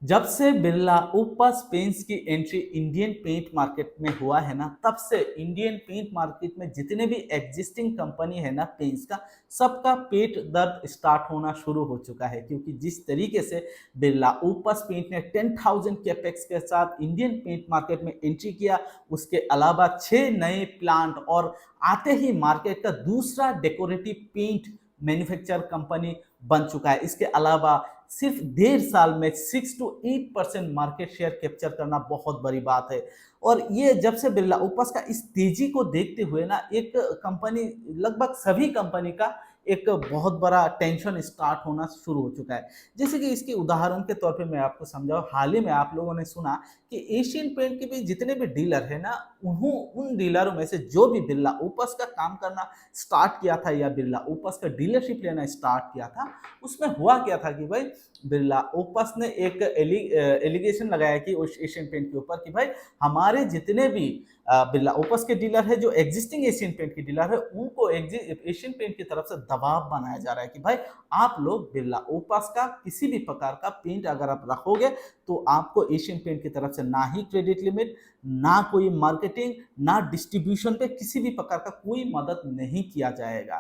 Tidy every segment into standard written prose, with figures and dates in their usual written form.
जब से Birla opus paints की एंट्री इंडियन पेंट मार्केट में हुआ है ना, तब से इंडियन पेंट मार्केट में जितने भी एग्जिस्टिंग कंपनी है ना पेंट्स का, सबका पेट दर्द स्टार्ट होना शुरू हो चुका है। क्योंकि जिस तरीके से बिरला ओपस पेंट ने 10,000 कैपेक्स के साथ इंडियन पेंट मार्केट में एंट्री किया, उसके अलावा 6 नए प्लांट और आते ही मार्केट का दूसरा डेकोरेटिव पेंट मैन्युफैक्चर कंपनी बन चुका है। इसके अलावा सिर्फ 1.5 साल में 6 to 8% मार्केट शेयर कैप्चर करना बहुत बड़ी बात है। और ये जब से बिरला ओपस का इस तेजी को देखते हुए ना, एक कंपनी, लगभग सभी कंपनी का एक बहुत बड़ा टेंशन स्टार्ट होना शुरू हो चुका है। जैसे कि इसके उदाहरण के तौर पे मैं आपको समझाऊं, हाल ही में आप लोगों ने सुना कि एशियन पेंट के भी जितने भी डीलर है ना, उन डीलरों में से जो भी बिरला ओपस का काम करना स्टार्ट किया था या बिरला ओपस का डीलरशिप लेना स्टार्ट किया था, उसमें हुआ क्या था कि भाई बिरला ओपस ने एक एलिगेशन लगाया कि उस एशियन पेंट के ऊपर कि भाई हमारे जितने भी बिरला ओपस के डीलर है, जो एग्जिस्टिंग एशियन पेंट के डीलर है, उनको एशियन पेंट की तरफ से दबाव बनाया जा रहा है कि भाई आप लोग बिरला ओपस का किसी भी प्रकार का पेंट अगर आप रखोगे तो आपको एशियन पेंट की तरफ से ना ही क्रेडिट लिमिट, ना कोई मार्केटिंग, ना डिस्ट्रीब्यूशन पे किसी भी प्रकार का कोई मदद नहीं किया जाएगा।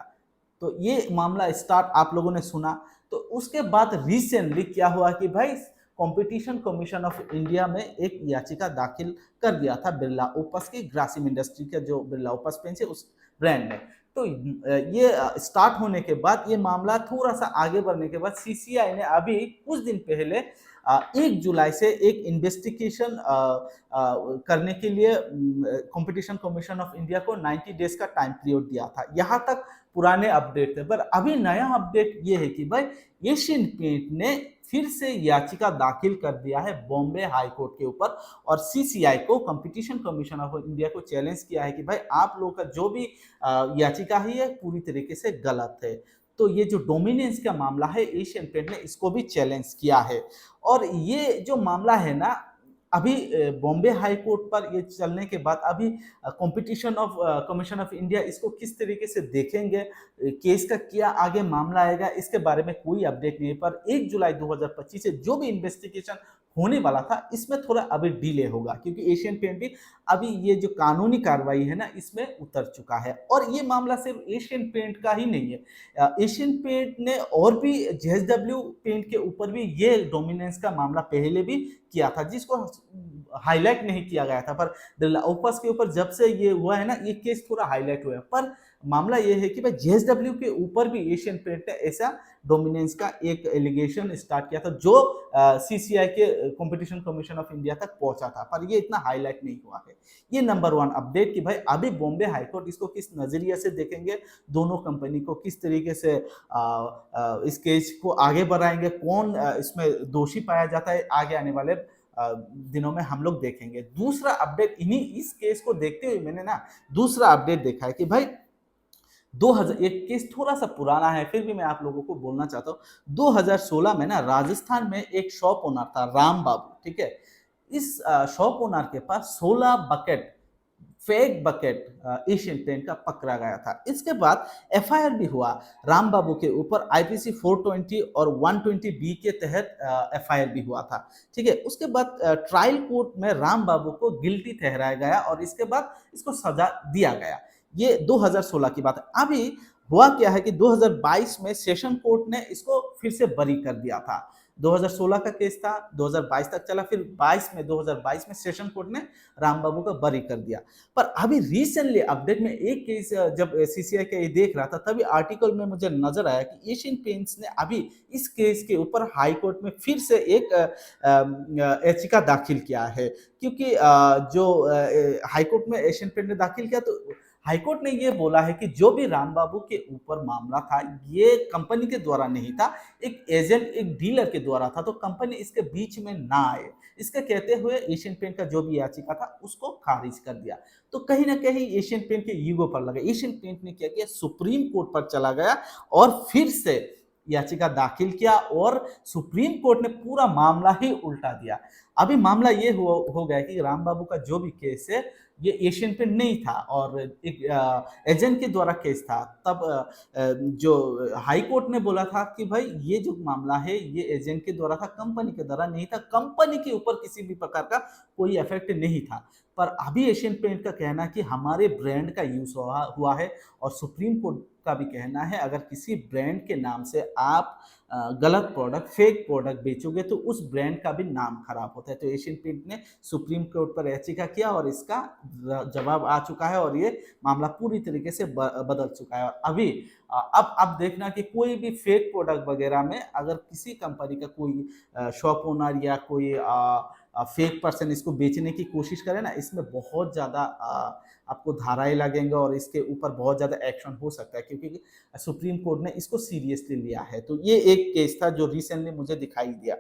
तो ये मामला स्टार्ट आप लोगों ने सुना। तो उसके बाद रिसेंटली क्या हुआ कि भाई कंपटीशन कमीशन ऑफ इंडिया में एक याचिका दाखिल कर दिया था बिरला ओपस की, ग्रासिम इंडस्ट्री का जो बिरला ओपस पेंट है उस ब्रांड ने। तो ये स्टार्ट होने के बाद, ये मामला थोड़ा सा आगे बढ़ने के बाद, सीसीआई ने अभी कुछ दिन पहले 1 जुलाई से एक इन्वेस्टिगेशन करने के लिए कंपटीशन कमीशन ऑफ इंडिया को 90 डेज का टाइम पीरियड दिया था। यहाँ तक पुराने अपडेट थे, पर अभी नया अपडेट ये है कि भाई एशियन पेंट ने फिर से याचिका दाखिल कर दिया है बॉम्बे हाई कोर्ट के ऊपर, और सीसीआई को, कंपटीशन कमीशन ऑफ इंडिया को चैलेंज किया है कि भाई आप लोगों का जो भी याचिका है ये पूरी तरीके से गलत है। तो ये जो डोमिनेंस का मामला है, एशियन पेंट ने इसको भी चैलेंज किया है। और ये जो मामला है ना, अभी बॉम्बे हाई कोर्ट पर ये चलने के बाद अभी competition of commission of India इसको किस तरीके से देखेंगे, केस का क्या आगे मामला आएगा, इसके बारे में कोई अपडेट नहीं है। पर 1 जुलाई 2025 से जो भी इन्वेस्टिगेशन होने वाला था, इसमें थोड़ा अभी डिले होगा, क्योंकि एशियन पेंट भी अभी ये जो कानूनी कार्रवाई है ना, इसमें उतर चुका है। और ये मामला सिर्फ एशियन पेंट का ही नहीं है, एशियन पेंट ने और भी जेएसडब्ल्यू पेंट के ऊपर भी ये डोमिनेंस का मामला पहले भी किया था, जिसको हाईलाइट नहीं किया गया था। पर बिरला ओपस के ऊपर जब से ये हुआ है ना, ये केस थोड़ा हाईलाइट हुआ है। पर मामला ये है कि भाई जेएसडब्ल्यू के ऊपर भी एशियन पेंट ने ऐसा डोमिनेंस का एक एलिगेशन स्टार्ट किया था, जो सीसीआई के कंपटीशन कमीशन ऑफ इंडिया तक पहुंचा था, पर ये इतना हाईलाइट नहीं हुआ है। ये नंबर 1 अपडेट कि भाई अभी बॉम्बे हाईकोर्ट इसको किस नजरिए से देखेंगे, दोनों कंपनी को किस तरीके से इस केस को आगे बढ़ाएंगे, कौन इसमें दोषी पाया जाता है, आगे आने वाले दिनों में हम लोग देखेंगे। दूसरा अपडेट, इन्हीं इस केस को देखते हुए मैंने ना दूसरा अपडेट देखा है कि भाई 2000, एक केस थोड़ा सा पुराना है, फिर भी मैं आप लोगों को बोलना चाहता हूँ। 2016 में ना राजस्थान में एक शॉप ओनर था, राम बाबू, ठीक है। इस शॉप ओनर के पास 16 bucket, fake bucket Asian paint का पकड़ा गया था। इसके बाद एफआईआर भी हुआ राम बाबू के ऊपर, आईपीसी 420 और 120 बी के तहत एफआईआर भी हुआ था, ठीक है। उसके बाद ट्रायल कोर्ट में राम बाबू को गिल्टी ठहराया गया और इसके बाद इसको सजा दिया गया। ये 2016 की बात है। अभी हुआ क्या है कि 2022 में सेशन कोर्ट ने इसको फिर से बरी कर दिया था। 2016 का केस था, 2022 तक चला, फिर 2022 में सेशन कोर्ट ने राम बाबू का बरी कर दिया। पर अभी रिसेंटली अपडेट में एक केस जब सीसीआई का ये देख रहा था, तभी आर्टिकल में मुझे नजर आया कि एशियन पेंट्स ने अभी इस केस के ऊपर हाई कोर्ट में फिर से एक याचिका दाखिल किया है। क्योंकि जो हाई कोर्ट में एशियन पेंट ने दाखिल किया, तो हाईकोर्ट ने ये बोला है कि जो भी राम बाबू के ऊपर मामला था, ये कंपनी के द्वारा नहीं था, एक एजेंट, एक डीलर के द्वारा था, तो कंपनी इसके बीच में ना आए, इसके कहते हुए एशियन पेंट का जो भी याचिका था उसको खारिज कर दिया। तो कहीं ना कहीं एशियन पेंट के ईगो पर लगा, एशियन पेंट ने क्या किया, सुप्रीम कोर्ट पर चला गया और फिर से याचिका दाखिल किया और सुप्रीम कोर्ट ने पूरा मामला ही उल्टा दिया। अभी मामला ये हो गया कि राम बाबू का जो भी केस है ये एशियन पेंट नहीं था और एक एजेंट के द्वारा केस था। तब जो हाई कोर्ट ने बोला था कि भाई ये जो मामला है ये एजेंट के द्वारा था, कंपनी के द्वारा नहीं था, कंपनी के ऊपर किसी भी प्रकार का कोई इफेक्ट नहीं था। पर अभी एशियन पेंट का कहना है कि हमारे ब्रांड का यूज हुआ है और सुप्रीम कोर्ट का भी कहना है अगर किसी ब्रांड के नाम से आप गलत प्रोडक्ट, फेक प्रोडक्ट बेचोगे तो उस ब्रांड का भी नाम खराब होता है। तो एशियन पेंट ने सुप्रीम कोर्ट पर याचिका किया और इसका जवाब आ चुका है और ये मामला पूरी तरीके से बदल चुका है। और अभी अब देखना कि कोई भी फेक प्रोडक्ट वगैरह में अगर किसी कंपनी का कोई शॉप ओनर या कोई फेक पर्सन इसको बेचने की कोशिश करे ना, इसमें बहुत ज़्यादा आपको धाराएँ लगेंगे और इसके ऊपर बहुत ज़्यादा एक्शन हो सकता है क्योंकि सुप्रीम कोर्ट ने इसको सीरियसली लिया है। तो ये एक केस था जो रिसेंटली मुझे दिखाई दिया।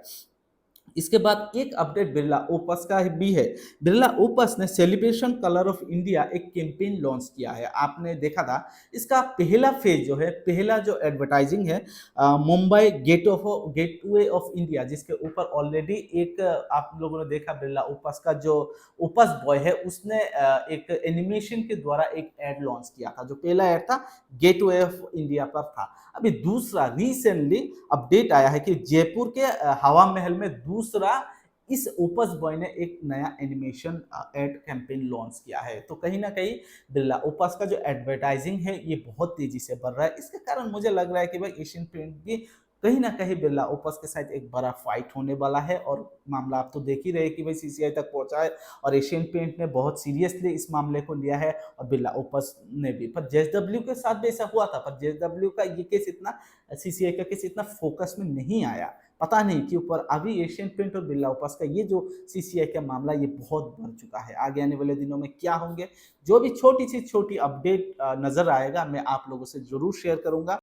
इसके बाद एक अपडेट बिरला ओपस का भी है। बिरला ओपस ने सेलिब्रेशन कलर ऑफ इंडिया एक कैंपेन लॉन्च किया है। आपने देखा था इसका पहला फेज जो है, पहला जो एडवर्टाइजिंग है मुंबई गेटवे ऑफ इंडिया, जिसके ऊपर ऑलरेडी एक आप लोगों ने देखा बिरला ओपस का जो ओपस बॉय है उसने एक एनिमेशन के द्वारा एक एड लॉन्च किया था। जो पहला एड था गेटवे ऑफ इंडिया पर था। अभी दूसरा रिसेंटली अपडेट आया है कि जयपुर के हवा महल में दूसरा इस ओपस बॉय ने एक नया एनिमेशन एड कैंपेन लॉन्च किया है। तो कहीं ना कहीं बिरला ओपस का जो एडवर्टाइजिंग है ये बहुत तेजी से बढ़ रहा है। इसके कारण मुझे लग रहा है कि भाई एशियन पेंट भी कहीं ना कहीं बिरला ओपस के साथ एक बड़ा फाइट होने वाला है और मामला आप तो देख ही रहे कि भाई सीसीआई तक पहुंचा है और एशियन पेंट ने बहुत सीरियसली इस मामले को लिया है और बिरला ओपस ने भी। पर जेएसडब्ल्यू के साथ भी ऐसा हुआ था, पर जेएसडब्ल्यू का ये केस इतना, सीसीआई का केस इतना फोकस में नहीं आया, पता नहीं क्यों। पर अभी एशियन पेंट और बिरला ओपस का ये जो सीसीआई का मामला ये बहुत बढ़ चुका है। आगे आने वाले दिनों में क्या होंगे, जो भी छोटी सी छोटी अपडेट नजर आएगा मैं आप लोगों से जरूर शेयर करूंगा।